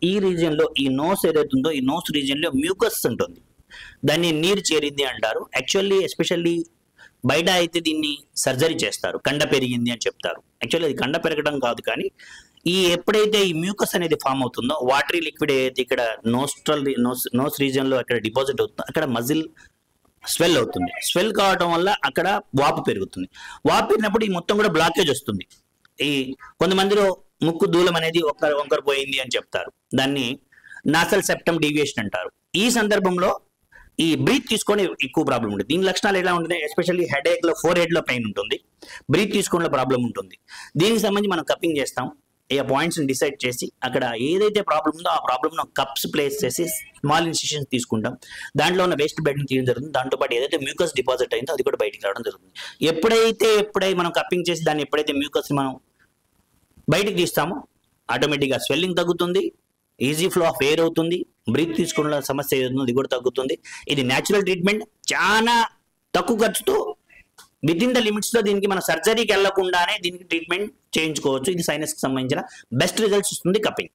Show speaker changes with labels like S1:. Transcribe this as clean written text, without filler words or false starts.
S1: ఈ రీజియన్ లో ఈ నోస్ ఏదైతే ఉందో ఈ నోస్ రీజియన్ లో మ్యూకస్ ఉంటుంది, దాన్ని నీరు చేరింది అంటారు. యాక్చువల్లీ ఎస్పెషల్లీ బయట అయితే దీన్ని సర్జరీ చేస్తారు, కండ పెరిగింది అని చెప్తారు. యాక్చువల్లీ అది కండ పెరగడం కాదు, కానీ ఎప్పుడైతే ఈ మ్యూకస్ అనేది ఫామ్ అవుతుందో వాటరీ లిక్విడ్ ఏదైతే ఇక్కడ నోస్ రీజియన్ లో అక్కడ డిపాజిట్ అవుతుందో అక్కడ మజిల్ స్వెల్ అవుతుంది. స్వెల్ కావడం వల్ల అక్కడ వాపు పెరుగుతుంది. వాపు పెరిగినప్పుడు ఈ మొత్తం కూడా బ్లాకేజ్ వస్తుంది. ఈ కొంతమందిలో ముక్కు దూలం అనేది వంకర పోయింది అని చెప్తారు, దాన్ని నాసల్ సెప్టమ్ డీవియేషన్ అంటారు. ఈ సందర్భంలో ఈ బ్రీత్ తీసుకొని ఎక్కువ ప్రాబ్లం ఉంటుంది. దీని లక్షణాలు ఎలా ఉంటుంది, ఎస్పెషల్లీ హెడేక్ లో ఫోర్ హెడ్ లో పెయిన్ ఉంటుంది, బ్రీత్ తీసుకోవడంలో ప్రాబ్లం ఉంటుంది. దీనికి సంబంధించి మనం కప్పింగ్ చేస్తాం. ఈ పాయింట్స్ డిసైడ్ చేసి అక్కడ ఏదైతే ప్రాబ్లం ఉందో ఆ ప్రాబ్లమ్ కప్స్ ప్లేస్ చేసి స్మాల్ ఇన్సిషన్స్ తీసుకుంటాం. దాంట్లో ఉన్న వేస్ట్ బ్లడ్ ని తీయడం జరుగుతుంది. దాంతో పాటు ఏదైతే మ్యూకస్ డిపాజిట్ అయిందో అది కూడా బయటికి రావడం జరుగుతుంది. ఎప్పుడైతే మనం కప్పింగ్ చేసి దాన్ని ఎప్పుడైతే మ్యూకస్ మనం బయటికి తీస్తామో ఆటోమేటిక్గా స్వెల్లింగ్ తగ్గుతుంది, ఈజీ ఫ్లో ఆఫ్ ఎయిర్ అవుతుంది, బ్రీత్ తీసుకున్న సమస్య ఏదైతుందో అది కూడా తగ్గుతుంది. ఇది న్యాచురల్ ట్రీట్మెంట్, చాలా తక్కువ ఖర్చుతో విత్ ఇన్ ద లిమిట్స్ లో దీనికి మన సర్జరీకి వెళ్లకుండానే దీనికి ట్రీట్మెంట్ చేయించుకోవచ్చు. ఇది సైనస్ కి సంబంధించిన బెస్ట్ రిజల్ట్స్ ఇస్తుంది కప్పింగ్.